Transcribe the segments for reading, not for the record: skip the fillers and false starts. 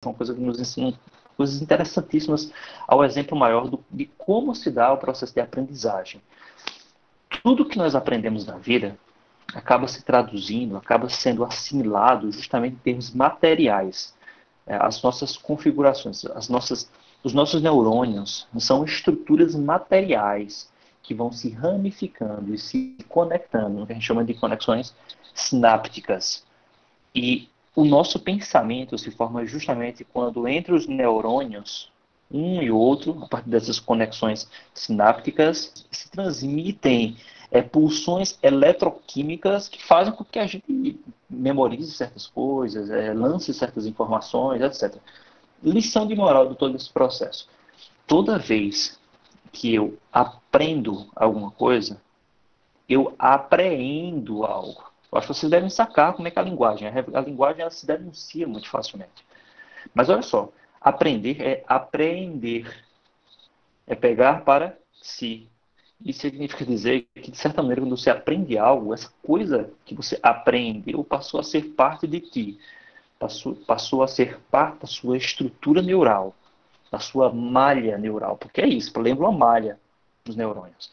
uma coisa que nos ensina coisas interessantíssimas ao exemplo maior de como se dá o processo de aprendizagem. Tudo que nós aprendemos na vida acaba se traduzindo, acaba sendo assimilado justamente em termos materiais. As nossas configurações, os nossos neurônios são estruturas materiais que vão se ramificando e se conectando, o que a gente chama de conexões sinápticas. E o nosso pensamento se forma justamente quando entre os neurônios, um e outro, a partir dessas conexões sinápticas, se transmitem pulsões eletroquímicas que fazem com que a gente memorize certas coisas, lance certas informações, etc. Lição de moral de todo esse processo. Toda vez que eu aprendo alguma coisa, eu apreendo algo. Eu acho que vocês devem sacar como é que é a linguagem. A linguagem ela se denuncia muito facilmente. Mas olha só, aprender é apreender, é pegar para si. Isso significa dizer que, de certa maneira, quando você aprende algo, essa coisa que você aprendeu passou a ser parte de ti, passou a ser parte da sua estrutura neural, da sua malha neural, porque é isso, lembra uma malha dos neurônios.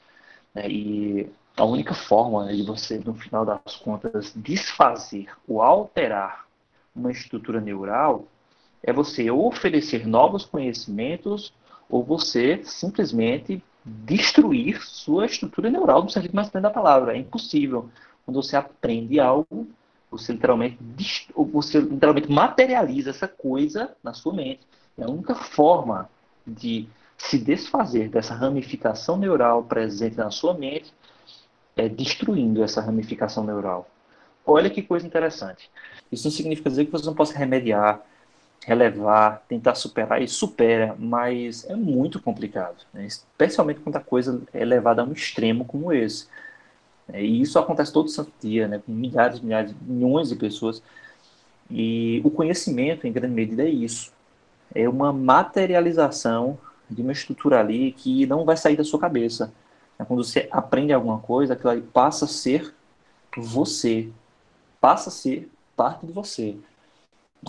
Né? E a única forma de você, no final das contas, desfazer ou alterar uma estrutura neural é você oferecer novos conhecimentos ou você simplesmente destruir sua estrutura neural no sentido mais pleno da palavra. É impossível. Quando você aprende algo, você literalmente materializa essa coisa na sua mente. É a única forma de se desfazer dessa ramificação neural presente na sua mente é destruindo essa ramificação neural. Olha que coisa interessante. Isso não significa dizer que você não possa remediar, relevar, tentar superar, e supera, mas é muito complicado, né? Especialmente quando a coisa é levada a um extremo como esse. E isso acontece todo santo dia, né? Com milhares, milhares, milhões de pessoas. E o conhecimento, em grande medida, é isso. É uma materialização de uma estrutura ali que não vai sair da sua cabeça. Quando você aprende alguma coisa, aquilo ali passa a ser você, passa a ser parte de você.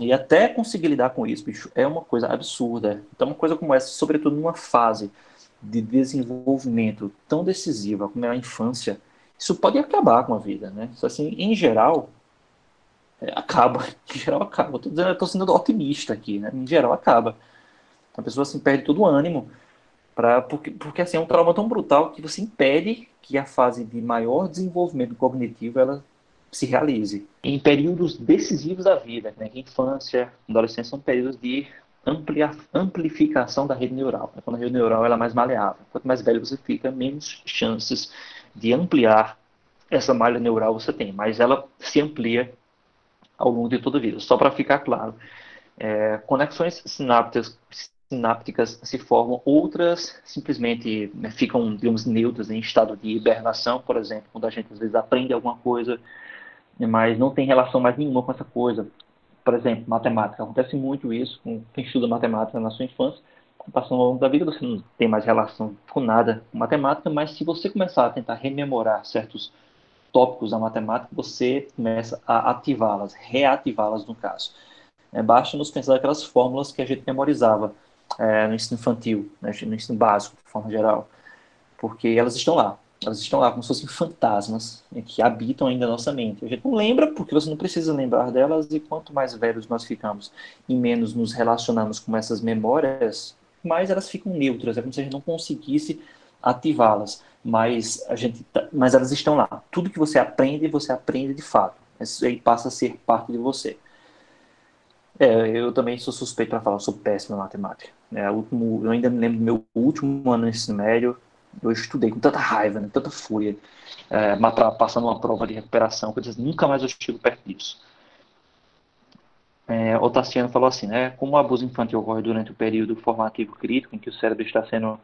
E até conseguir lidar com isso, bicho, é uma coisa absurda. Então, uma coisa como essa, sobretudo numa fase de desenvolvimento tão decisiva como é a infância, isso pode acabar com a vida, né? Isso, assim, em geral, acaba. Em geral, acaba. Eu tô sendo otimista aqui, né? Em geral, acaba. A pessoa, assim, perde todo o ânimo, porque assim, é um trauma tão brutal que você impede que a fase de maior desenvolvimento cognitivo ela se realize. Em períodos decisivos da vida, né, que infância, adolescência são períodos de amplificação da rede neural. Quando a rede neural ela é mais maleável. Quanto mais velho você fica, menos chances de ampliar essa malha neural você tem, mas ela se amplia ao longo de toda a vida. Só para ficar claro, conexões sinápticas se formam, outras simplesmente ficam, digamos, neutras em estado de hibernação, por exemplo, quando a gente às vezes aprende alguma coisa, mas não tem relação mais nenhuma com essa coisa. Por exemplo, matemática. Acontece muito isso com quem estuda matemática na sua infância. Passando ao longo da vida, você não tem mais relação com nada com matemática, mas se você começar a tentar rememorar certos tópicos da matemática, você começa a ativá-las, reativá-las no caso. Basta nos pensar aquelas fórmulas que a gente memorizava no ensino infantil, né, no ensino básico, de forma geral, porque elas estão lá. Elas estão lá como se fossem fantasmas, né, que habitam ainda a nossa mente. A gente não lembra porque você não precisa lembrar delas, e quanto mais velhos nós ficamos e menos nos relacionamos com essas memórias, mais elas ficam neutras. É como se a gente não conseguisse ativá-las. Mas elas estão lá. Tudo que você aprende de fato. Isso aí passa a ser parte de você. Eu também sou suspeito para falar, eu sou péssimo em matemática. Eu ainda me lembro do meu último ano no ensino médio, eu estudei com tanta raiva, né, tanta fúria, passando uma prova de recuperação, que eu disse, nunca mais eu chego perto disso. O Tassiano falou assim, né, como o abuso infantil ocorre durante o período formativo crítico, em que o cérebro está sendo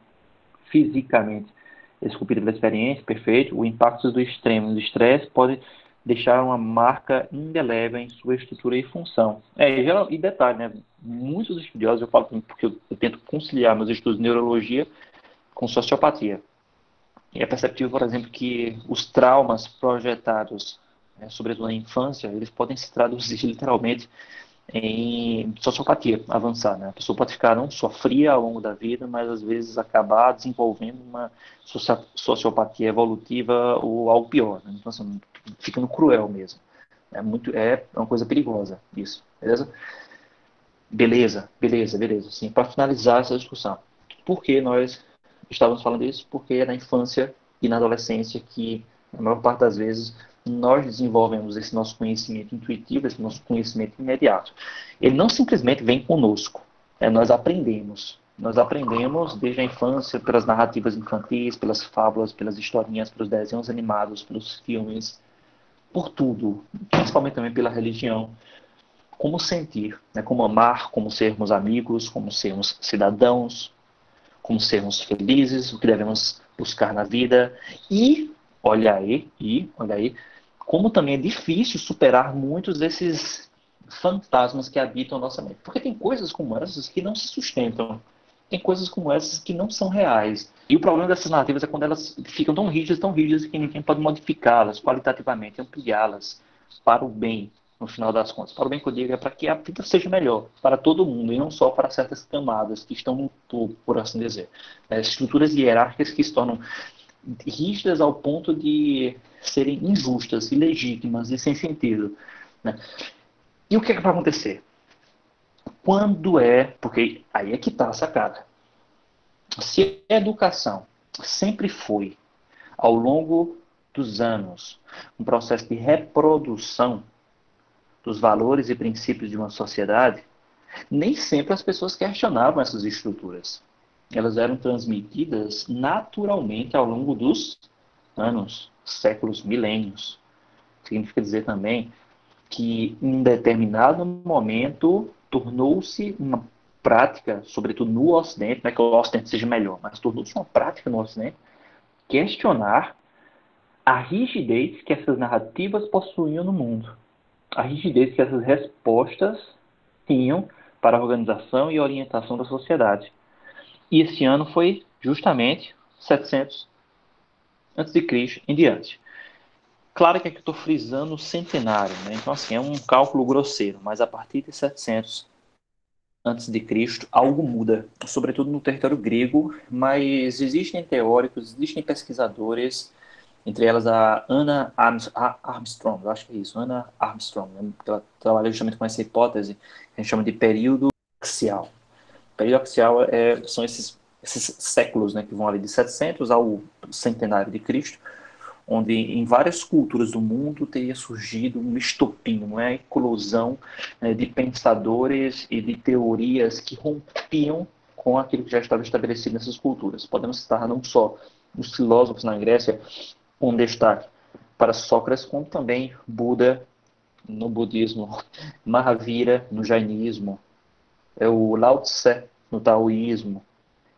fisicamente esculpido pela experiência, perfeito, o impacto do extremo do estresse pode deixar uma marca indelével em sua estrutura e função. E detalhe, né? Muitos estudiosos, eu falo porque eu tento conciliar meus estudos de neurologia com sociopatia. E é perceptível, por exemplo, que os traumas projetados, sobretudo na infância, eles podem se traduzir literalmente em sociopatia avançada, né? A pessoa pode ficar não só fria ao longo da vida, mas às vezes acabar desenvolvendo uma sociopatia evolutiva ou algo pior, né? Então, assim, ficando cruel mesmo. É uma coisa perigosa isso, beleza? Beleza. Sim, para finalizar essa discussão. Por que nós estávamos falando isso? Porque é na infância e na adolescência que, na maior parte das vezes, nós desenvolvemos esse nosso conhecimento intuitivo, esse nosso conhecimento imediato. Ele não simplesmente vem conosco, nós aprendemos. Nós aprendemos desde a infância pelas narrativas infantis, pelas fábulas, pelas historinhas, pelos desenhos animados, pelos filmes, por tudo, principalmente também pela religião como sentir, né? Como amar, como sermos amigos, como sermos cidadãos, como sermos felizes, o que devemos buscar na vida. E olha aí, como também é difícil superar muitos desses fantasmas que habitam a nossa mente. Porque tem coisas como essas que não se sustentam. Tem coisas como essas que não são reais. E o problema dessas narrativas é quando elas ficam tão rígidas que ninguém pode modificá-las qualitativamente, ampliá-las para o bem, no final das contas. Para o bem que eu digo é para que a vida seja melhor para todo mundo e não só para certas camadas que estão no topo, por assim dizer. Estruturas hierárquicas que se tornam rígidas ao ponto de serem injustas, ilegítimas e sem sentido. Né? E o que é que vai acontecer? Porque aí é que está a sacada. Se a educação sempre foi, ao longo dos anos, um processo de reprodução dos valores e princípios de uma sociedade, nem sempre as pessoas questionavam essas estruturas. Elas eram transmitidas naturalmente ao longo dos anos, séculos, milênios. Significa dizer também que em um determinado momento tornou-se uma prática, sobretudo no Ocidente, não é que o Ocidente seja melhor, mas tornou-se uma prática no Ocidente, questionar a rigidez que essas narrativas possuíam no mundo, a rigidez que essas respostas tinham para a organização e orientação da sociedade. E esse ano foi justamente 700 a.C. em diante. Claro que aqui eu estou frisando o centenário, né? Então, assim, é um cálculo grosseiro, mas a partir de 700 antes de Cristo, algo muda, sobretudo no território grego, mas existem teóricos, existem pesquisadores, entre elas a Anna Armstrong, eu acho que é isso, Anna Armstrong, né? Ela trabalha justamente com essa hipótese que a gente chama de período axial. O período axial são esses séculos, né, que vão ali de 700 ao centenário de Cristo, onde em várias culturas do mundo teria surgido um estopim, não é? A eclosão, né, de pensadores e de teorias que rompiam com aquilo que já estava estabelecido nessas culturas. Podemos citar não só os filósofos na Grécia, com destaque para Sócrates, como também Buda no budismo, Mahavira no jainismo, o Lao Tse no taoísmo,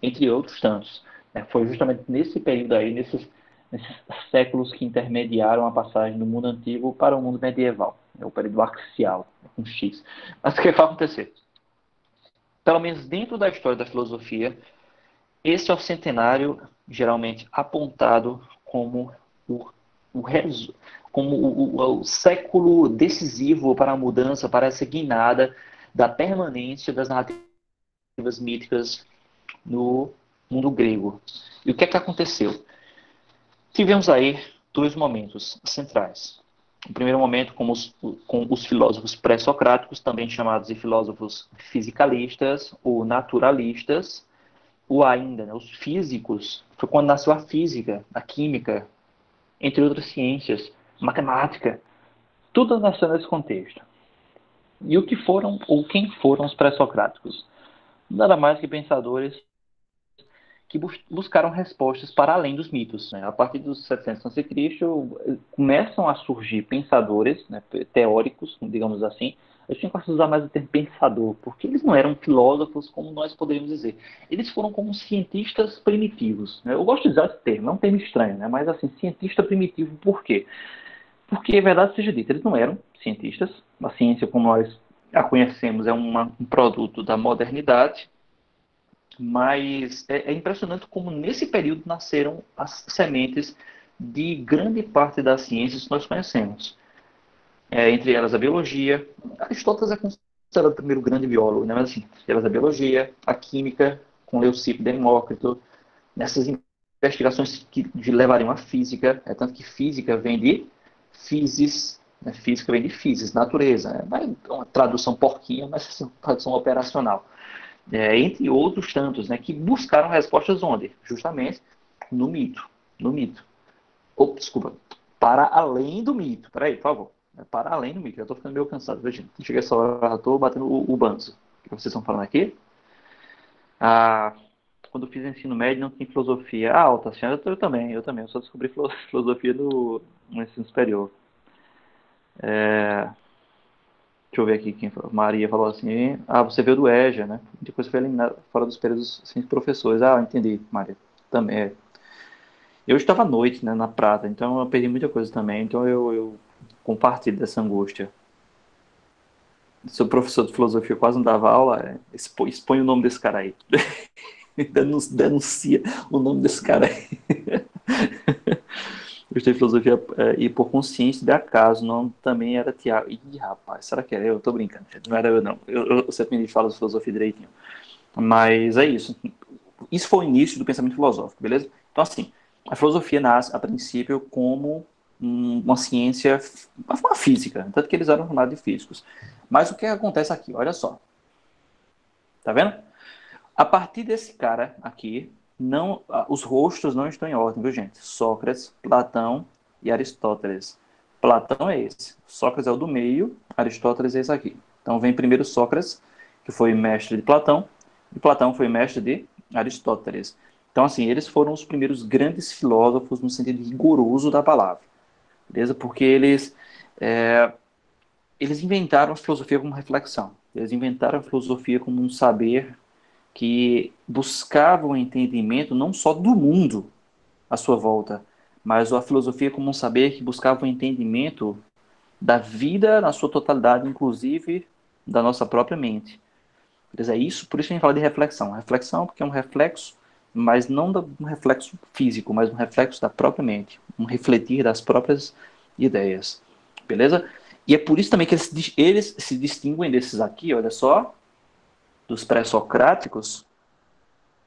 entre outros tantos. Foi justamente nesse período aí, nesses séculos que intermediaram a passagem do mundo antigo para o mundo medieval, o período axial, com X. Mas o que vai acontecer? Pelo menos dentro da história da filosofia, esse é o centenário geralmente apontado como o, o, o século decisivo para a mudança, para essa guinada da permanência das narrativas míticas no mundo grego. E o que é que aconteceu? Tivemos aí dois momentos centrais. O primeiro momento com os filósofos pré-socráticos, também chamados de filósofos fisicalistas ou naturalistas, ou ainda, né, os físicos, foi quando nasceu a física, a química, entre outras ciências, matemática, tudo nasceu nesse contexto. E o que foram, ou quem foram os pré-socráticos? Nada mais que pensadores que buscaram respostas para além dos mitos. Né? A partir dos 700 a.C., começam a surgir pensadores, né, teóricos, digamos assim. Eu tinha que usar mais o termo pensador, porque eles não eram filósofos, como nós poderíamos dizer. Eles foram como cientistas primitivos. Né? Eu gosto de usar esse termo, é um termo estranho, né? Mas assim, cientista primitivo, por quê? Porque, verdade seja dita, eles não eram cientistas. A ciência, como nós a conhecemos, é um produto da modernidade, mas é impressionante como nesse período nasceram as sementes de grande parte das ciências que nós conhecemos. Entre elas a biologia. Aristóteles é considerado o primeiro grande biólogo, né? Mas assim, teve a biologia, a química, com Leucipo e Demócrito, nessas investigações que levariam à física, é tanto que física vem de physis, né? Física vem de physis, natureza, né? Uma tradução porquinha, mas assim, uma tradução operacional. Entre outros tantos, né, que buscaram respostas onde? Justamente no mito. No mito. Desculpa. Para além do mito. Peraí, por favor. Para além do mito. Eu estou ficando meio cansado, viu, gente? Chega essa hora, eu estou batendo o banzo. O que vocês estão falando aqui? Ah, quando eu fiz ensino médio não tinha filosofia alta. Assim, eu também. Eu só descobri filosofia no ensino superior. Deixa eu ver aqui quem falou. Maria falou assim: ah, você veio do EJA, né? Depois foi eliminado fora dos períodos sem professores. Ah, entendi, Maria. Também. Eu estava à noite, né, na Prata, então eu perdi muita coisa também. Então eu compartilho dessa angústia. Sou professor de filosofia, quase não dava aula. Expõe o nome desse cara aí. Denuncia o nome desse cara aí. Eu estudei filosofia e por consciência de acaso, não também era Tiago. Ih, rapaz, será que era eu? Eu tô brincando, gente. Não era eu, não. Eu sempre me falo de filosofia direitinho. Mas é isso. Isso foi o início do pensamento filosófico, beleza? Então, assim, a filosofia nasce, a princípio, como uma ciência, uma física, tanto que eles eram chamados de físicos. Mas o que acontece aqui? Olha só. Tá vendo? A partir desse cara aqui, não, os rostos não estão em ordem, viu, gente? Sócrates, Platão e Aristóteles. Platão é esse. Sócrates é o do meio, Aristóteles é esse aqui. Então vem primeiro Sócrates, que foi mestre de Platão, e Platão foi mestre de Aristóteles. Então, assim, eles foram os primeiros grandes filósofos no sentido rigoroso da palavra, beleza? Porque eles inventaram a filosofia como reflexão. Eles inventaram a filosofia como um saber que buscava o entendimento não só do mundo à sua volta, mas a filosofia como um saber que buscava o entendimento da vida na sua totalidade, inclusive da nossa própria mente. Isso, por isso a gente fala de reflexão. Reflexão porque é um reflexo, mas não um reflexo físico, mas um reflexo da própria mente, um refletir das próprias ideias. Beleza? E é por isso também que eles se distinguem desses aqui, olha só, dos pré-socráticos,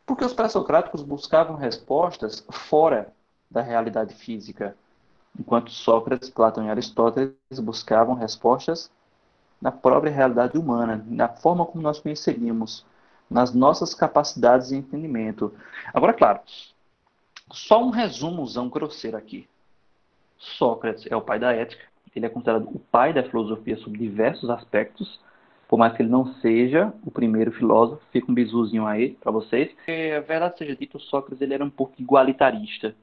porque os pré-socráticos buscavam respostas fora da realidade física, enquanto Sócrates, Platão e Aristóteles buscavam respostas na própria realidade humana, na forma como nós conheceríamos, nas nossas capacidades de entendimento. Agora, claro, só um resumozão grosseiro aqui. Sócrates é o pai da ética, ele é considerado o pai da filosofia sob diversos aspectos, por mais que ele não seja o primeiro filósofo, fica um bizuzinho aí para vocês. A verdade seja dita, o Sócrates ele era um pouco igualitarista.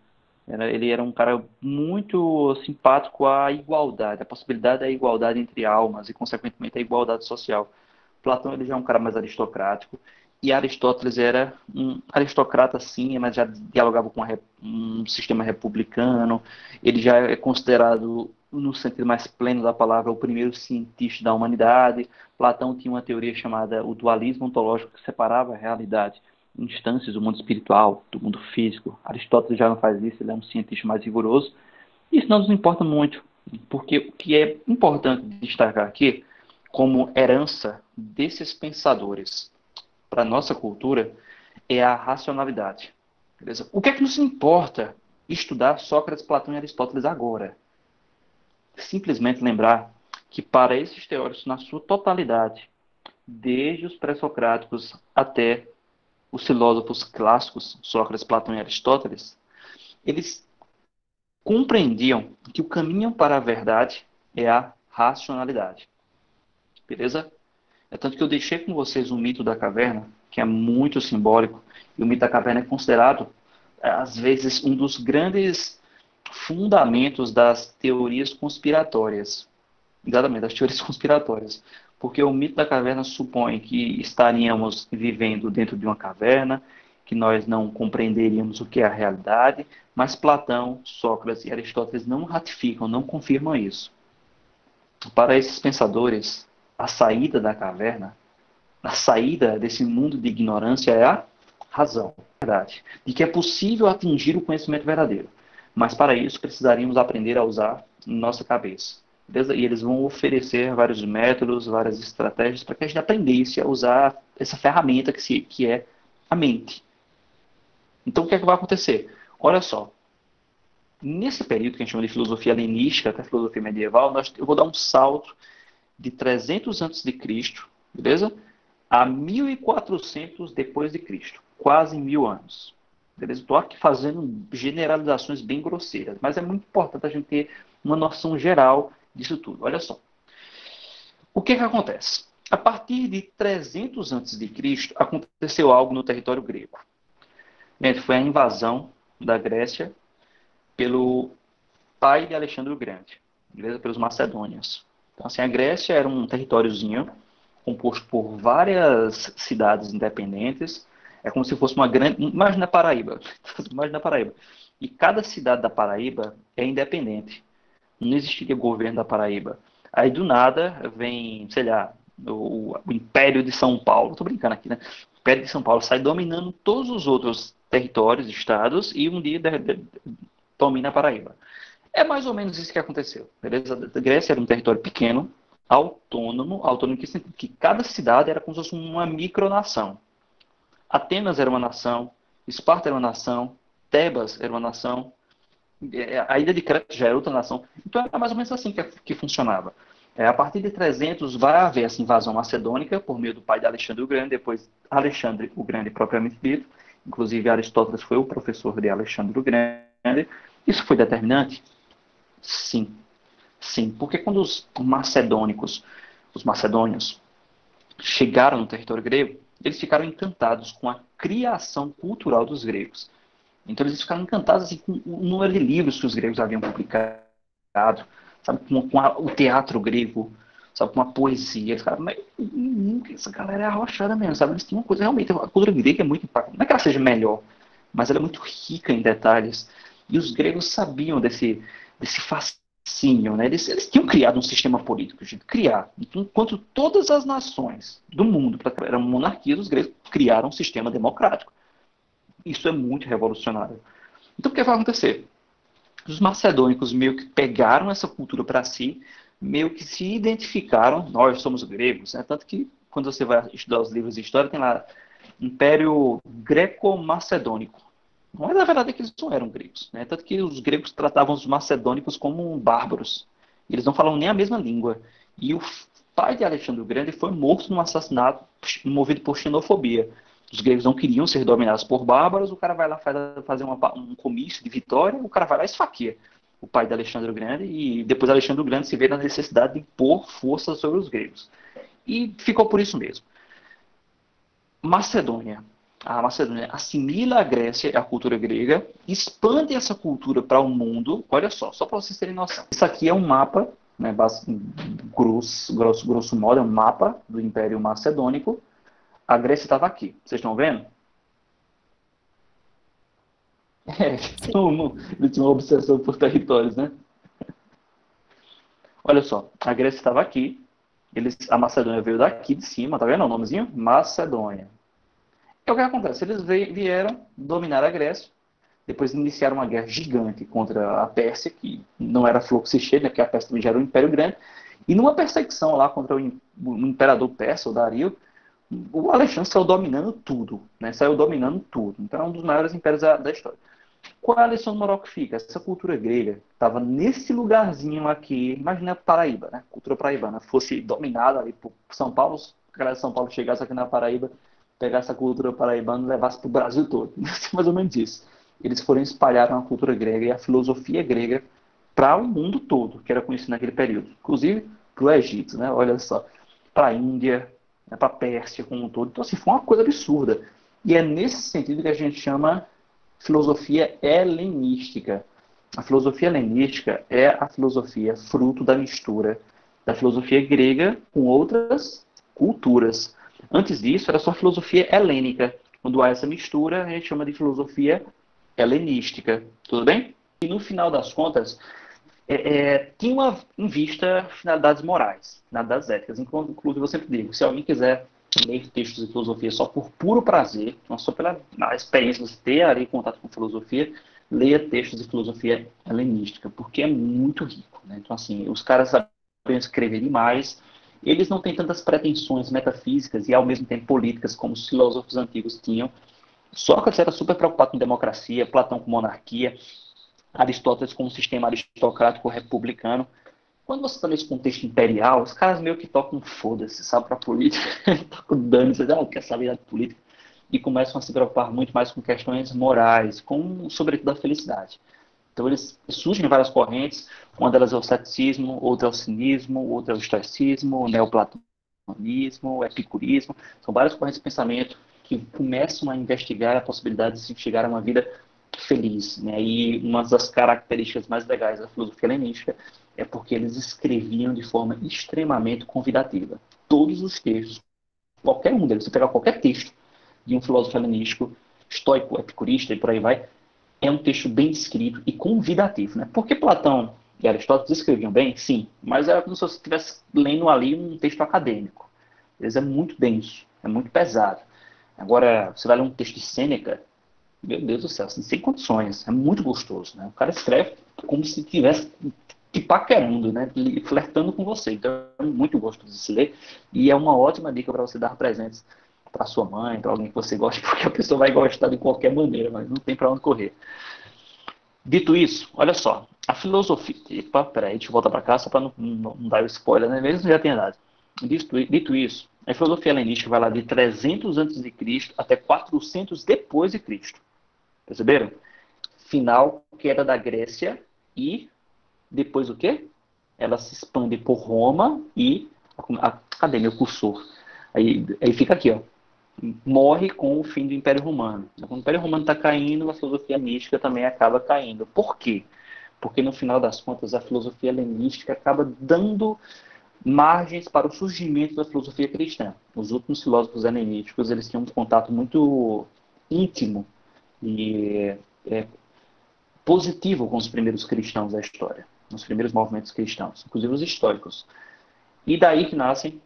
Ele era um cara muito simpático à igualdade, à possibilidade da igualdade entre almas e, consequentemente, a igualdade social. Platão ele já é um cara mais aristocrático e Aristóteles era um aristocrata sim, mas já dialogava com um sistema republicano. Ele já é considerado, no sentido mais pleno da palavra, o primeiro cientista da humanidade. Platão tinha uma teoria chamada o dualismo ontológico, que separava a realidade em instâncias do mundo espiritual, do mundo físico. Aristóteles já não faz isso, ele é um cientista mais rigoroso. Isso não nos importa muito, porque o que é importante destacar aqui, como herança desses pensadores para a nossa cultura, é a racionalidade. Beleza? O que é que nos importa estudar Sócrates, Platão e Aristóteles agora? Simplesmente lembrar que para esses teóricos, na sua totalidade, desde os pré-socráticos até os filósofos clássicos, Sócrates, Platão e Aristóteles, eles compreendiam que o caminho para a verdade é a racionalidade. Beleza? É tanto que eu deixei com vocês o mito da caverna, que é muito simbólico, e o mito da caverna é considerado, às vezes, um dos grandes fundamentos das teorias conspiratórias. Exatamente, das teorias conspiratórias. Porque o mito da caverna supõe que estaríamos vivendo dentro de uma caverna, que nós não compreenderíamos o que é a realidade, mas Platão, Sócrates e Aristóteles não ratificam, não confirmam isso. Para esses pensadores, a saída da caverna, a saída desse mundo de ignorância é a razão, a verdade, de que é possível atingir o conhecimento verdadeiro. Mas para isso precisaríamos aprender a usar nossa cabeça. beleza? E eles vão oferecer vários métodos, várias estratégias para que a gente aprendesse a usar essa ferramenta que é a mente. Então, o que é que vai acontecer? Olha só, nesse período que a gente chama de filosofia helenística até filosofia medieval, eu vou dar um salto de 300 antes de Cristo, beleza? A 1400 depois de Cristo, quase 1000 anos. Beleza? Estou aqui fazendo generalizações bem grosseiras, mas é muito importante a gente ter uma noção geral disso tudo. Olha só. O que acontece? A partir de 300 antes de Cristo, aconteceu algo no território grego. Foi a invasão da Grécia pelo pai de Alexandre o Grande, beleza? Pelos macedônios. Então, assim, a Grécia era um territóriozinho composto por várias cidades independentes. É como se fosse uma grande. Imagina a Paraíba. Imagina a Paraíba. E cada cidade da Paraíba é independente. Não existiria governo da Paraíba. Aí do nada vem, sei lá, o Império de São Paulo. Estou brincando aqui, né? O Império de São Paulo sai dominando todos os outros territórios, estados, e um dia domina a Paraíba. É mais ou menos isso que aconteceu. Beleza? A Grécia era um território pequeno, autônomo que, que cada cidade era como se fosse uma micronação. Atenas era uma nação, Esparta era uma nação, Tebas era uma nação, a ilha de Creta já era outra nação. Então era mais ou menos assim que funcionava. A partir de 300 vai haver essa invasão macedônica por meio do pai de Alexandre o Grande, depois Alexandre o Grande propriamente dito. Inclusive Aristóteles foi o professor de Alexandre o Grande. Isso foi determinante? Sim. Sim, porque quando os macedônios, chegaram no território grego, eles ficaram encantados com a criação cultural dos gregos. Então eles ficaram encantados assim, com o número de livros que os gregos haviam publicado, sabe, com o teatro grego, sabe, com a poesia. Eles ficaram, mas essa galera é arrochada mesmo, sabe? Eles tinham uma coisa, realmente, a cultura grega é muito impactante. Não é que ela seja melhor, mas ela é muito rica em detalhes. E os gregos sabiam desse fascínio, né? Eles tinham criado um sistema político, gente, criar. Enquanto todas as nações do mundo eram monarquias, os gregos criaram um sistema democrático. Isso é muito revolucionário. Então, o que vai acontecer? Os macedônicos meio que pegaram essa cultura para si, meio que se identificaram, nós somos gregos, né? Tanto que, quando você vai estudar os livros de história, tem lá Império Greco-Macedônico. Mas, na verdade, é que eles não eram gregos, né? Tanto que os gregos tratavam os macedônicos como bárbaros. Eles não falavam nem a mesma língua. E o pai de Alexandre o Grande foi morto num assassinato movido por xenofobia. Os gregos não queriam ser dominados por bárbaros, o cara vai lá fazer um comício de vitória, o cara vai lá e esfaqueia o pai de Alexandre o Grande, e depois Alexandre o Grande se vê na necessidade de impor força sobre os gregos. E ficou por isso mesmo. Macedônia. A Macedônia assimila a Grécia e a cultura grega, expande essa cultura para o mundo. Olha só para vocês terem noção. Isso aqui é um mapa, né, grosso modo, é um mapa do Império Macedônico. A Grécia estava aqui. Vocês estão vendo? Sim. Ele tinha uma obsessão por territórios, né? Olha só, a Grécia estava aqui. A Macedônia veio daqui de cima, tá vendo o nomezinho? Macedônia. E o que acontece? Eles vieram dominar a Grécia, depois iniciaram uma guerra gigante contra a Pérsia, que não era flor que se cheia, né, porque a Pérsia também já era um império grande, e numa perseguição lá contra o imperador persa, o Dario, o Alexandre saiu dominando tudo, né? Saiu dominando tudo. Então é um dos maiores impérios da história. Qual é a lição moral que fica? Essa cultura grega estava nesse lugarzinho aqui, imagina a Paraíba, né? Cultura paraibana, fosse dominada ali por São Paulo, a galera de São Paulo chegasse aqui na Paraíba, pegasse a cultura paraibana e levasse para o Brasil todo. Mais ou menos isso. Eles foram espalhar a cultura grega e a filosofia grega para o mundo todo, que era conhecido naquele período. Inclusive para o Egito, né? Olha só, para a Índia, né? Para a Pérsia como um todo. Então, assim, foi uma coisa absurda. E é nesse sentido que a gente chama filosofia helenística. A filosofia helenística é a filosofia fruto da mistura da filosofia grega com outras culturas. Antes disso, era só filosofia helênica. Quando há essa mistura, a gente chama de filosofia helenística. Tudo bem? E no final das contas, tinha em vista finalidades morais, finalidades éticas. Inclusive, eu sempre digo, se alguém quiser ler textos de filosofia só por puro prazer, não só pela experiência de você ter ali contato com filosofia, leia textos de filosofia helenística, porque é muito rico. Né? Então, assim, os caras escrever demais. Eles não têm tantas pretensões metafísicas e, ao mesmo tempo, políticas, como os filósofos antigos tinham. Sócrates era super preocupado com democracia, Platão com monarquia, Aristóteles com um sistema aristocrático republicano. Quando você está nesse contexto imperial, os caras meio que tocam foda-se, sabe, para política, tocam dano, você quer saber da política, e começam a se preocupar muito mais com questões morais, com, sobretudo, a felicidade. Então, eles surgem várias correntes, uma delas é o ceticismo, outra é o cinismo, outra é o estoicismo, o neoplatonismo, o epicurismo. São várias correntes de pensamento que começam a investigar a possibilidade de se chegar a uma vida feliz, né? E uma das características mais legais da filosofia helenística é porque eles escreviam de forma extremamente convidativa. Todos os textos, qualquer um deles, você pegar qualquer texto de um filósofo helenístico, estoico, epicurista e por aí vai, é um texto bem escrito e convidativo, né? Porque Platão e Aristóteles escreviam bem, sim, mas era como se você estivesse lendo ali um texto acadêmico. Eles é muito denso, é muito pesado. Agora, você vai ler um texto de Sêneca, meu Deus do céu, assim, sem condições, é muito gostoso, né? O cara escreve como se estivesse te paquerando, né? Flertando com você. Então, é muito gostoso de se ler e é uma ótima dica para você dar presentes para sua mãe, para alguém que você gosta, porque a pessoa vai gostar de qualquer maneira, mas não tem para onde correr. Dito isso, olha só, a filosofia... Epa, peraí, deixa eu voltar para cá só para não dar o spoiler, né? Mesmo que já tenha dado. Dito isso, a filosofia helenística vai lá de 300 a.C. até 400 depois de Cristo. Perceberam? Final, queda da Grécia e depois o quê? Ela se expande por Roma e... Cadê meu cursor? Aí fica aqui, ó. Morre com o fim do Império Romano. Quando o Império Romano está caindo, a filosofia mística também acaba caindo. Por quê? Porque no final das contas a filosofia helenística acaba dando margens para o surgimento da filosofia cristã. Os últimos filósofos helenísticos eles tinham um contato muito íntimo e positivo com os primeiros cristãos da história, os primeiros movimentos cristãos, inclusive os históricos. E daí que nascem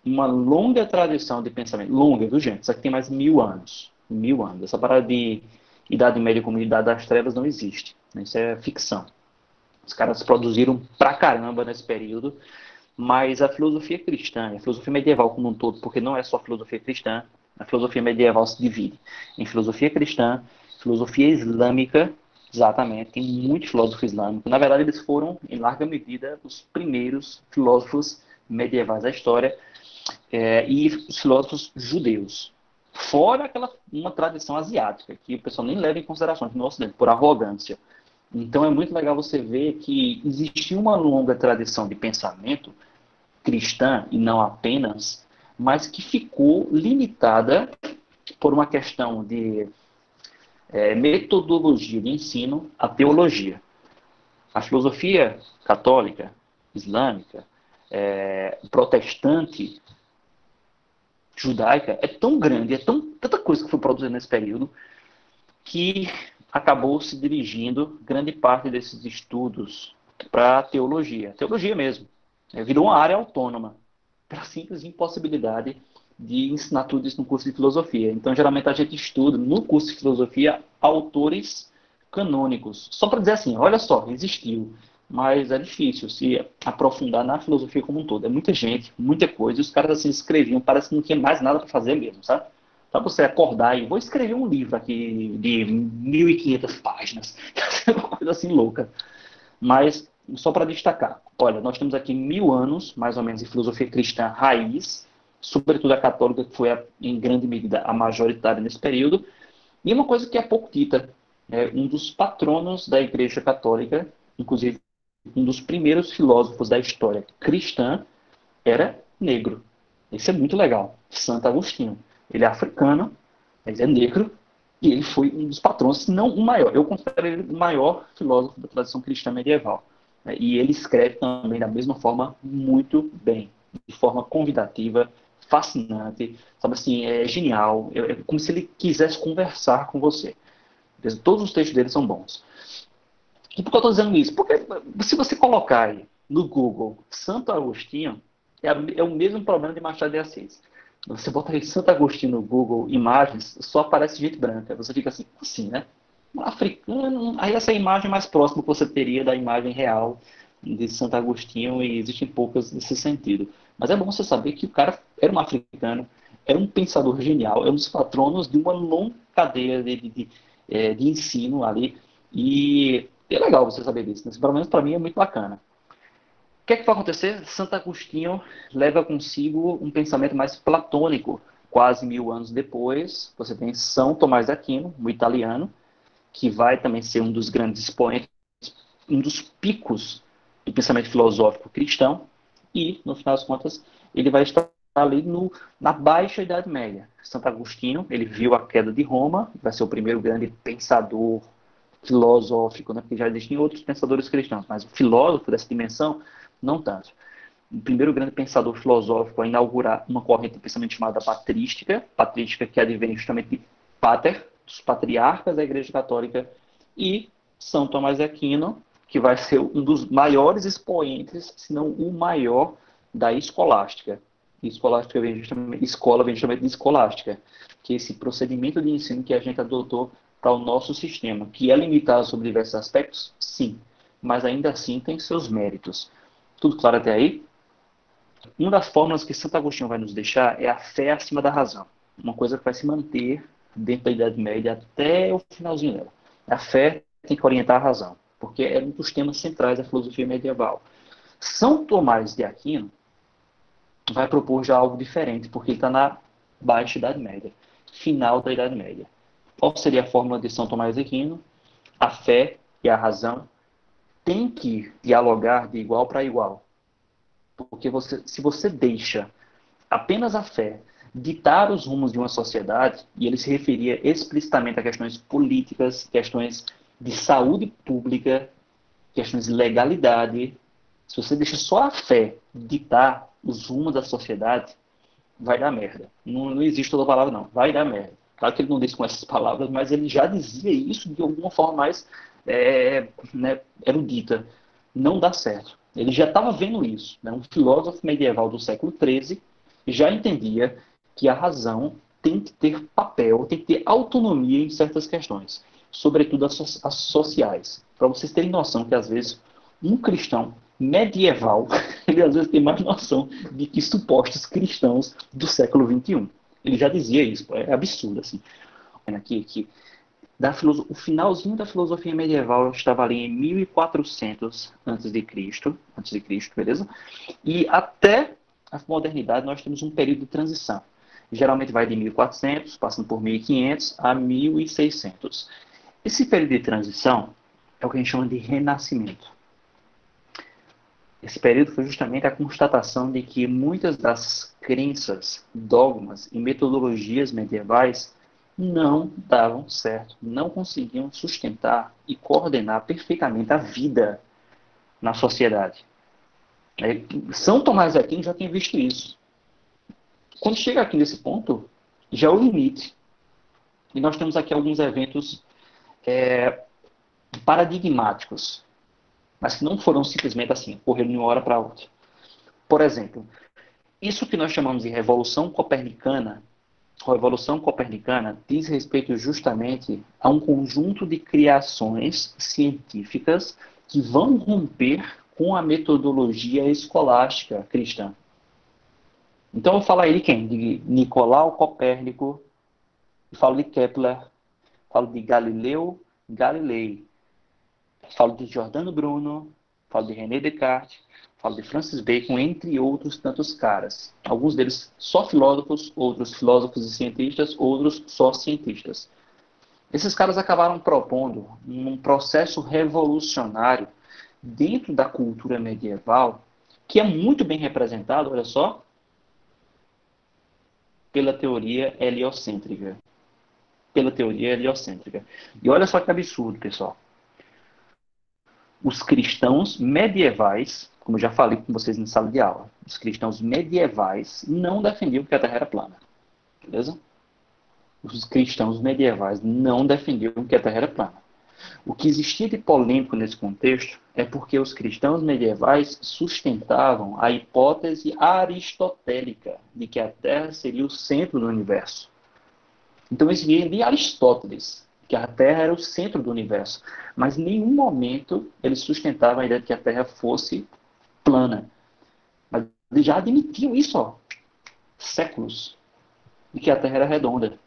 uma longa tradição de pensamento. Longa, viu, gente? Isso aqui tem mais de 1.000 anos. 1.000 anos. Essa parada de Idade Média como Idade das Trevas não existe. Isso é ficção. Os caras produziram pra caramba nesse período, mas a filosofia cristã, a filosofia medieval como um todo, porque não é só a filosofia cristã, a filosofia medieval se divide em filosofia cristã, filosofia islâmica, exatamente, tem muitos filósofos islâmicos. Na verdade, eles foram, em larga medida, os primeiros filósofos medievais da história, e os filósofos judeus. Fora uma tradição asiática, que o pessoal nem leva em consideração no Ocidente, por arrogância. Então é muito legal você ver que existiu uma longa tradição de pensamento cristã, e não apenas, mas que ficou limitada por uma questão de metodologia de ensino à teologia. A filosofia católica, islâmica, protestante, judaica é tão grande, tanta coisa que foi produzida nesse período, que acabou se dirigindo grande parte desses estudos para a teologia. Teologia mesmo. Virou uma área autônoma, pela simples impossibilidade de ensinar tudo isso no curso de filosofia. Então, geralmente, a gente estuda no curso de filosofia autores canônicos. Só para dizer assim, olha só, existiu. Mas é difícil se aprofundar na filosofia como um todo. É muita gente, muita coisa. E os caras assim escreviam, parece que não tinha mais nada para fazer mesmo, sabe? Para você acordar e vou escrever um livro aqui de 1.500 páginas. Uma coisa assim louca. Mas, só para destacar, olha, nós temos aqui 1.000 anos, mais ou menos, de filosofia cristã raiz, sobretudo a católica, que foi, em grande medida, a majoritária nesse período. E uma coisa que é pouco dita, um dos patronos da Igreja Católica, inclusive um dos primeiros filósofos da história cristã, era negro. Isso é muito legal. Santo Agostinho. Ele é africano, mas é negro, e ele foi um dos patrões, se não o maior. Eu considero ele o maior filósofo da tradição cristã medieval. E ele escreve também da mesma forma muito bem, de forma convidativa, fascinante, sabe assim, é genial. É como se ele quisesse conversar com você. Todos os textos dele são bons. E por que eu estou dizendo isso? Porque se você colocar aí no Google Santo Agostinho, é o mesmo problema de Machado de Assis. Você bota aí Santo Agostinho no Google Imagens, só aparece gente branca. Você fica assim, né? Um africano. Aí essa é a imagem mais próxima que você teria da imagem real de Santo Agostinho e existem poucas nesse sentido. Mas é bom você saber que o cara era um africano, era um pensador genial, é um dos patronos de uma longa cadeia de ensino ali. E é legal você saber disso, né? Pelo menos para mim é muito bacana. O que é que vai acontecer? Santo Agostinho leva consigo um pensamento mais platônico. Quase 1000 anos depois, você tem São Tomás de Aquino, o italiano, que vai também ser um dos grandes expoentes, um dos picos do pensamento filosófico cristão, e, no final das contas, ele vai estar ali na Baixa Idade Média. Santo Agostinho, ele viu a queda de Roma, vai ser o primeiro grande pensador filosófico, né? Porque já existem outros pensadores cristãos, mas o filósofo dessa dimensão, não tanto. O primeiro grande pensador filosófico a inaugurar uma corrente de pensamento chamada patrística que advém justamente de Pater, dos patriarcas da Igreja Católica, e São Tomás de Aquino, que vai ser um dos maiores expoentes, se não o maior, da escolástica. Escolástica escola vem justamente de escolástica, que é esse procedimento de ensino que a gente adotou para o nosso sistema, que é limitado sobre diversos aspectos, sim, mas ainda assim tem seus méritos. Tudo claro até aí? Uma das fórmulas que Santo Agostinho vai nos deixar é a fé acima da razão. Uma coisa que vai se manter dentro da Idade Média até o finalzinho dela. A fé tem que orientar a razão, porque é um dos temas centrais da filosofia medieval. São Tomás de Aquino vai propor já algo diferente, porque ele está na Baixa Idade Média, final da Idade Média. Qual seria a fórmula de São Tomás de Aquino? A fé e a razão têm que dialogar de igual para igual. Porque se você deixa apenas a fé ditar os rumos de uma sociedade, e ele se referia explicitamente a questões políticas, questões de saúde pública, questões de legalidade, se você deixa só a fé ditar os rumos da sociedade, vai dar merda. Não existe outra palavra, não. Vai dar merda. Claro que ele não disse com essas palavras, mas ele já dizia isso de alguma forma mais né, erudita. Não dá certo. Ele já estava vendo isso. Né? Um filósofo medieval do século XIII já entendia que a razão tem que ter papel, tem que ter autonomia em certas questões, sobretudo as sociais. Para vocês terem noção que, às vezes, um cristão medieval, ele às vezes tem mais noção de que supostos cristãos do século XXI. Ele já dizia isso, é absurdo, assim. Aqui, que o finalzinho da filosofia medieval estava ali em 1400 a.C., beleza? E até a modernidade nós temos um período de transição. Geralmente vai de 1400, passando por 1500 a 1600. Esse período de transição é o que a gente chama de renascimento. Esse período foi justamente a constatação de que muitas das crenças, dogmas e metodologias medievais não davam certo, não conseguiam sustentar e coordenar perfeitamente a vida na sociedade. São Tomás de Aquino já tinha visto isso. Quando chega aqui nesse ponto, já é o limite. E nós temos aqui alguns eventos paradigmáticos, mas que não foram simplesmente assim, ocorreram de uma hora para outra. Por exemplo, isso que nós chamamos de Revolução Copernicana, a Revolução Copernicana diz respeito justamente a um conjunto de criações científicas que vão romper com a metodologia escolástica cristã. Então eu falo aí de quem? De Nicolau Copérnico, falo de Kepler, falo de Galileu Galilei, falo de Giordano Bruno, falo de René Descartes, falo de Francis Bacon, entre outros tantos caras. Alguns deles só filósofos, outros filósofos e cientistas, outros só cientistas. Esses caras acabaram propondo um processo revolucionário dentro da cultura medieval, que é muito bem representado, olha só, pela teoria heliocêntrica. Pela teoria heliocêntrica. E olha só que absurdo, pessoal. Os cristãos medievais, como eu já falei com vocês na sala de aula, os cristãos medievais não defendiam que a Terra era plana. Beleza? Os cristãos medievais não defendiam que a Terra era plana. O que existia de polêmico nesse contexto é porque os cristãos medievais sustentavam a hipótese aristotélica de que a Terra seria o centro do universo. Então, isso vinha de Aristóteles, que a Terra era o centro do universo. Mas em nenhum momento ele sustentava a ideia de que a Terra fosse plana. Mas eles já admitiam isso, ó, séculos, de que a Terra era redonda.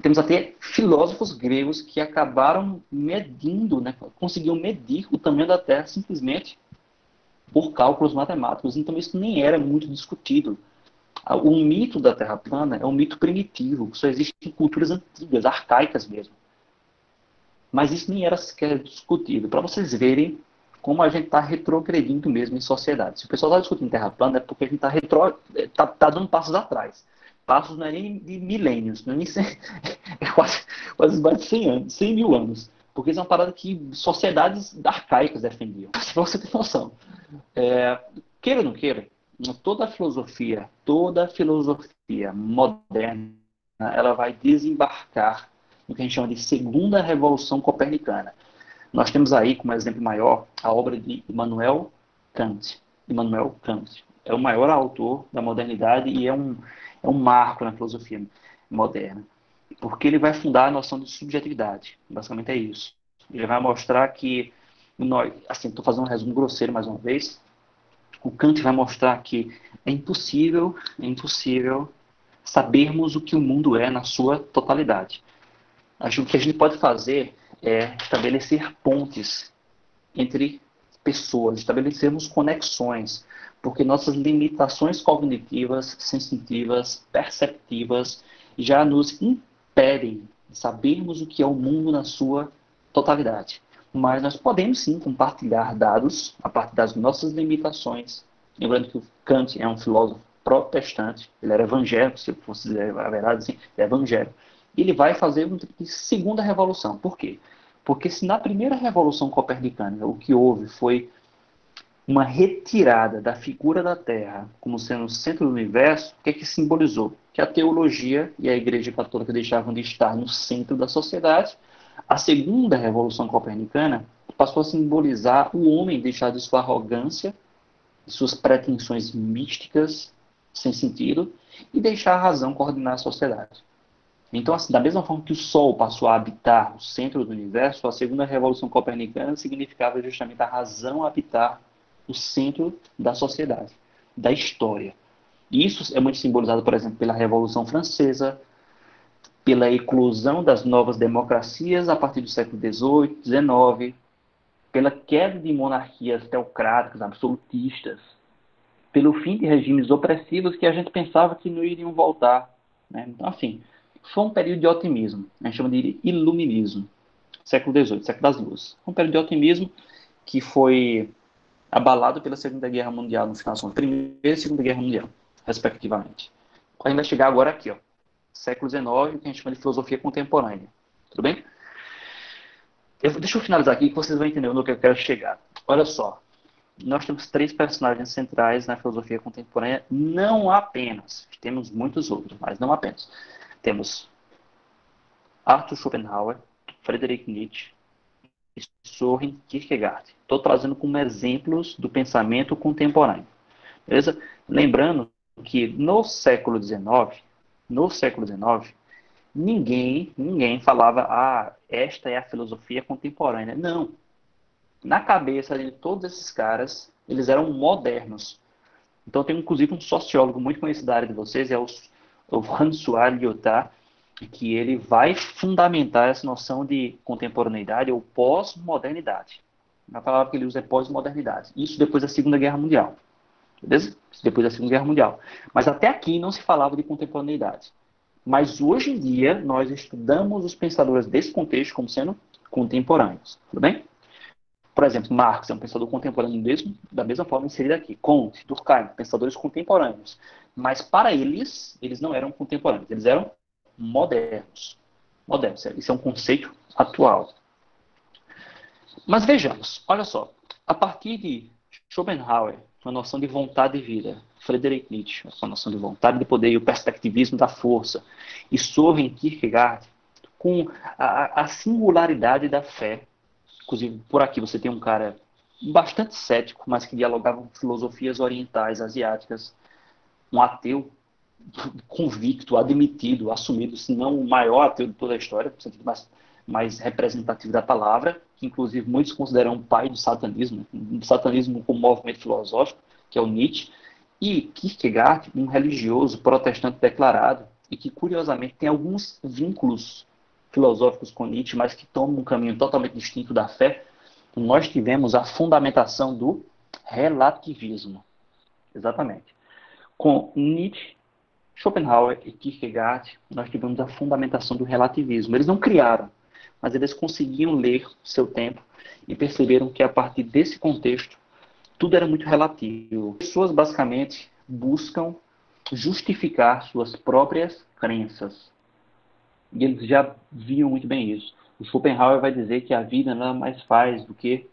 Temos até filósofos gregos que acabaram medindo, né, conseguiam medir o tamanho da Terra simplesmente por cálculos matemáticos. Então isso nem era muito discutido. O mito da Terra plana é um mito primitivo, só existe em culturas antigas, arcaicas mesmo. Mas isso nem era sequer discutido, para vocês verem como a gente está retrogredindo mesmo em sociedade. Se o pessoal está discutindo Terra plana, é porque a gente está dando passos atrás. Passos não é nem de milênios, não é nem é quase mais de 100 anos, 100 mil anos. Porque isso é uma parada que sociedades arcaicas defendiam. Para você ter noção. Queira ou não queira, toda a filosofia moderna, ela vai desembarcar no que a gente chama de segunda revolução copernicana. Nós temos aí, como exemplo maior, a obra de Immanuel Kant. Immanuel Kant é o maior autor da modernidade e é um marco na filosofia moderna. Porque ele vai fundar a noção de subjetividade. Basicamente é isso. Ele vai mostrar que, assim, estou fazendo um resumo grosseiro mais uma vez, o Kant vai mostrar que é impossível sabermos o que o mundo é na sua totalidade. Acho que o que a gente pode fazer é estabelecer pontes entre pessoas, estabelecermos conexões, porque nossas limitações cognitivas, sensitivas, perceptivas já nos impedem de sabermos o que é o mundo na sua totalidade. Mas nós podemos sim compartilhar dados a partir das nossas limitações. Lembrando que o Kant é um filósofo protestante, ele era evangélico, se eu fosse dizer a verdade, sim, ele é evangélico. E ele vai fazer uma segunda revolução. Por quê? Porque se na primeira revolução copernicana o que houve foi uma retirada da figura da Terra como sendo o centro do universo, o que é que simbolizou? Que a teologia e a Igreja Católica deixavam de estar no centro da sociedade. A segunda revolução copernicana passou a simbolizar o homem deixar de sua arrogância, de suas pretensões místicas, sem sentido, e deixar a razão coordenar a sociedade. Então, assim, da mesma forma que o Sol passou a habitar o centro do universo, a segunda revolução copernicana significava justamente a razão habitar o centro da sociedade, da história. E isso é muito simbolizado, por exemplo, pela Revolução Francesa, pela eclosão das novas democracias a partir do século XVIII, XIX, pela queda de monarquias teocráticas, absolutistas, pelo fim de regimes opressivos que a gente pensava que não iriam voltar. Né? Então, assim, foi um período de otimismo. A gente chama de iluminismo. Século XVIII, século das luzes. Um período de otimismo que foi abalado pela Segunda Guerra Mundial, no final da Primeira e Segunda Guerra Mundial, respectivamente. A gente vai chegar agora aqui, ó, século XIX, que a gente chama de filosofia contemporânea. Tudo bem? Deixa eu finalizar aqui que vocês vão entender onde eu quero chegar. Olha só, nós temos 3 personagens centrais na filosofia contemporânea, não apenas, temos muitos outros, mas não apenas. Temos Arthur Schopenhauer, Friedrich Nietzsche e Soren Kierkegaard. Estou trazendo como exemplos do pensamento contemporâneo. Beleza? Lembrando que no século XIX, ninguém falava, esta é a filosofia contemporânea. Não. Na cabeça de todos esses caras, eles eram modernos. Então tem inclusive um sociólogo muito conhecido da área de vocês, é o François Lyotard, que ele vai fundamentar essa noção de contemporaneidade ou pós-modernidade. A palavra que ele usa é pós-modernidade. Isso depois da Segunda Guerra Mundial. Beleza? Isso depois da Segunda Guerra Mundial. Mas até aqui não se falava de contemporaneidade. Mas hoje em dia nós estudamos os pensadores desse contexto como sendo contemporâneos. Tudo bem? Por exemplo, Marx é um pensador contemporâneo da mesma forma inserido aqui. Comte, Durkheim, pensadores contemporâneos. Mas para eles não eram contemporâneos, eles eram modernos. Modernos, isso é um conceito atual. Mas vejamos, olha só, a partir de Schopenhauer, a noção de vontade de vida, Friedrich Nietzsche, a noção de vontade de poder e o perspectivismo da força, e Soren Kierkegaard, com a singularidade da fé. Inclusive, por aqui você tem um cara bastante cético, mas que dialogava com filosofias orientais, asiáticas, um ateu, convicto, admitido, assumido, se não o maior ateu de toda a história, no sentido mais representativo da palavra, que inclusive muitos consideram o pai do satanismo como movimento filosófico, que é o Nietzsche, e Kierkegaard, um religioso protestante declarado, e que curiosamente tem alguns vínculos filosóficos com Nietzsche, mas que tomam um caminho totalmente distinto da fé. Nós tivemos a fundamentação do relativismo. Exatamente. Com Nietzsche, Schopenhauer e Kierkegaard, nós tivemos a fundamentação do relativismo. Eles não criaram, mas eles conseguiam ler seu tempo e perceberam que a partir desse contexto, tudo era muito relativo. As pessoas basicamente buscam justificar suas próprias crenças. E eles já viam muito bem isso. O Schopenhauer vai dizer que a vida nada mais faz do que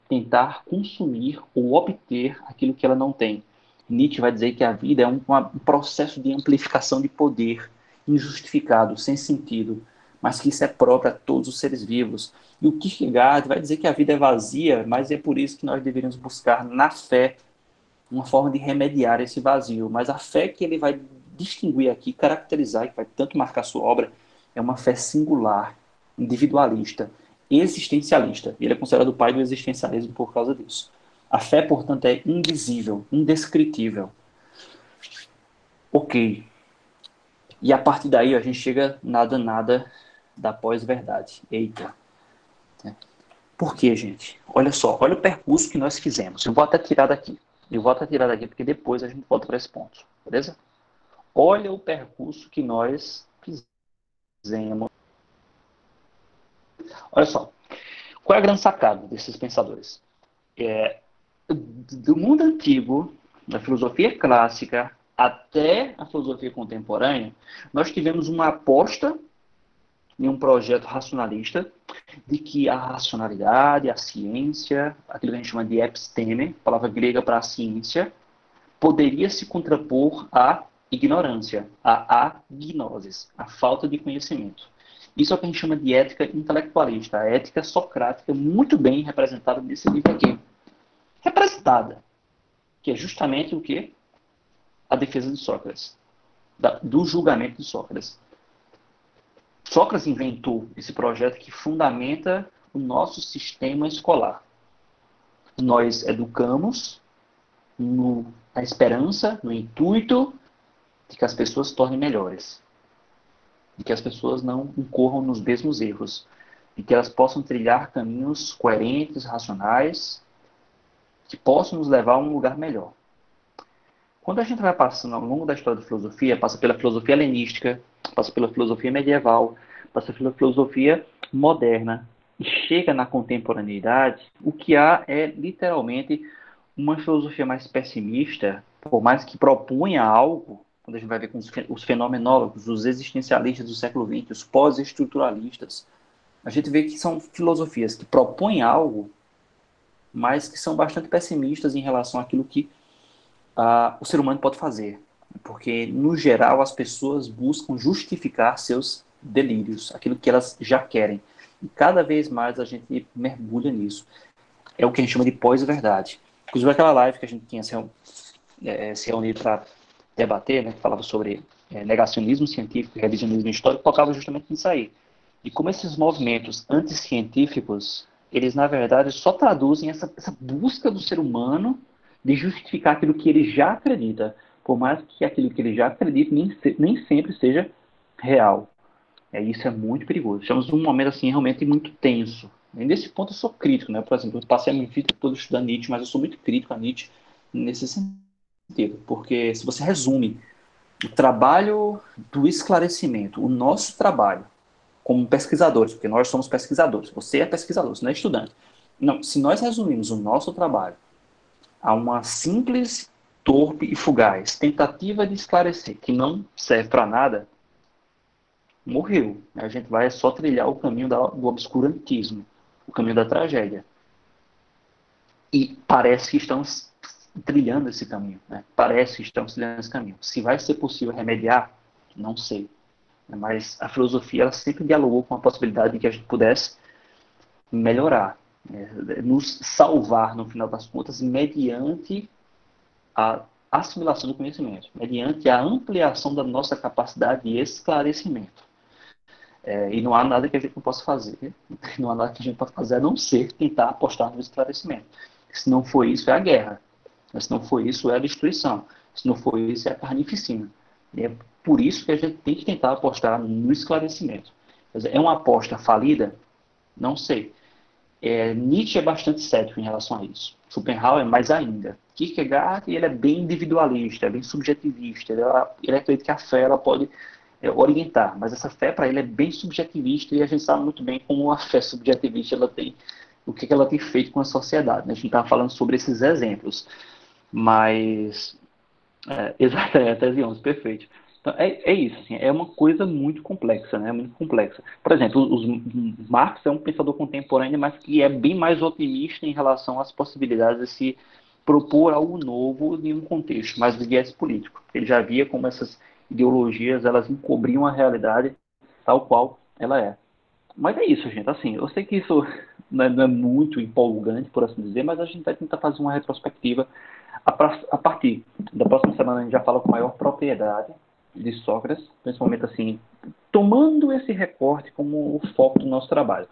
tentar consumir ou obter aquilo que ela não tem. Nietzsche vai dizer que a vida é um processo de amplificação de poder, injustificado, sem sentido, mas que isso é próprio a todos os seres vivos. E o Kierkegaard vai dizer que a vida é vazia, mas é por isso que nós deveríamos buscar na fé uma forma de remediar esse vazio. Mas a fé que ele vai distinguir aqui, caracterizar, e que vai tanto marcar sua obra, é uma fé singular, individualista, existencialista. Ele é considerado o pai do existencialismo por causa disso. A fé, portanto, é indizível, indescritível. Ok. E a partir daí a gente chega nada da pós-verdade. Eita. Por quê, gente? Olha só, olha o percurso que nós fizemos. Eu vou até tirar daqui. Porque depois a gente volta para esse ponto. Beleza? Olha o percurso que nós fizemos. Olha só. Qual é a grande sacada desses pensadores? Do mundo antigo, da filosofia clássica, até a filosofia contemporânea, nós tivemos uma aposta em um projeto racionalista de que a racionalidade, a ciência, aquilo que a gente chama de episteme, palavra grega para a ciência, poderia se contrapor à ignorância, à agnosis, à falta de conhecimento. Isso é o que a gente chama de ética intelectualista, a ética socrática, muito bem representada nesse livro aqui. Representada, que é justamente o que? A defesa de Sócrates, do julgamento de Sócrates. Sócrates inventou esse projeto que fundamenta o nosso sistema escolar. Nós educamos na esperança, no intuito de que as pessoas se tornem melhores, de que as pessoas não incorram nos mesmos erros, de que elas possam trilhar caminhos coerentes, racionais, que possam nos levar a um lugar melhor. Quando a gente vai passando ao longo da história da filosofia, passa pela filosofia helenística, passa pela filosofia medieval, passa pela filosofia moderna e chega na contemporaneidade, o que há é literalmente uma filosofia mais pessimista, por mais que propunha algo, quando a gente vai ver com os fenomenólogos, os existencialistas do século XX, os pós-estruturalistas, a gente vê que são filosofias que propõem algo, mas que são bastante pessimistas em relação àquilo que o ser humano pode fazer. Porque, no geral, as pessoas buscam justificar seus delírios, aquilo que elas já querem. E cada vez mais a gente mergulha nisso. É o que a gente chama de pós-verdade. Inclusive, aquela live que a gente tinha se reunido para debater, né, que falava sobre negacionismo científico e revisionismo histórico, tocava justamente nisso aí. E como esses movimentos anticientíficos, eles, na verdade, só traduzem essa busca do ser humano de justificar aquilo que ele já acredita, por mais que aquilo que ele já acredita nem sempre seja real. Isso é muito perigoso. Estamos num momento assim realmente muito tenso. E nesse ponto eu sou crítico, né? Por exemplo, eu passei a minha vida toda estudando Nietzsche, mas eu sou muito crítico a Nietzsche nesse sentido, porque se você resume o trabalho do esclarecimento, o nosso trabalho como pesquisadores, porque nós somos pesquisadores, você é pesquisador, você não é estudante. Não, se nós resumimos o nosso trabalho a uma simples, torpe e fugaz tentativa de esclarecer que não serve para nada, morreu. A gente vai só trilhar o caminho do obscurantismo, o caminho da tragédia. E parece que estamos trilhando esse caminho. Né? Parece que estamos trilhando esse caminho. Se vai ser possível remediar, não sei. Mas a filosofia ela sempre dialogou com a possibilidade de que a gente pudesse melhorar, nos salvar, no final das contas, mediante a assimilação do conhecimento, mediante a ampliação da nossa capacidade de esclarecimento. E não há nada que a gente não possa fazer, não há nada que a gente possa fazer a não ser tentar apostar no esclarecimento. Se não for isso, é a guerra. Se não for isso, é a destruição. Se não for isso, é a carnificina. E é por isso que a gente tem que tentar apostar no esclarecimento. Quer dizer, é uma aposta falida? Não sei. Nietzsche é bastante cético em relação a isso. Schopenhauer é mais ainda. Kierkegaard, ele é bem individualista, é bem subjetivista. Ele acredita que a fé ela pode orientar, mas essa fé para ele é bem subjetivista e a gente sabe muito bem como a fé subjetivista ela tem, o que ela tem feito com a sociedade. Né? A gente está falando sobre esses exemplos, mas exatamente, a tese 11, perfeito. Então, é isso, assim, é uma coisa muito complexa, né? Muito complexa. Por exemplo, Marx é um pensador contemporâneo, mas que é bem mais otimista em relação às possibilidades de se propor algo novo em um contexto mais de viés político. Ele já via como essas ideologias elas encobriam a realidade tal qual ela é. Mas é isso, gente. Assim, eu sei que isso não é muito empolgante, por assim dizer, mas a gente vai tentar fazer uma retrospectiva. A partir da próxima semana a gente já fala com maior propriedade de Sócrates, principalmente assim, tomando esse recorte como o foco do nosso trabalho.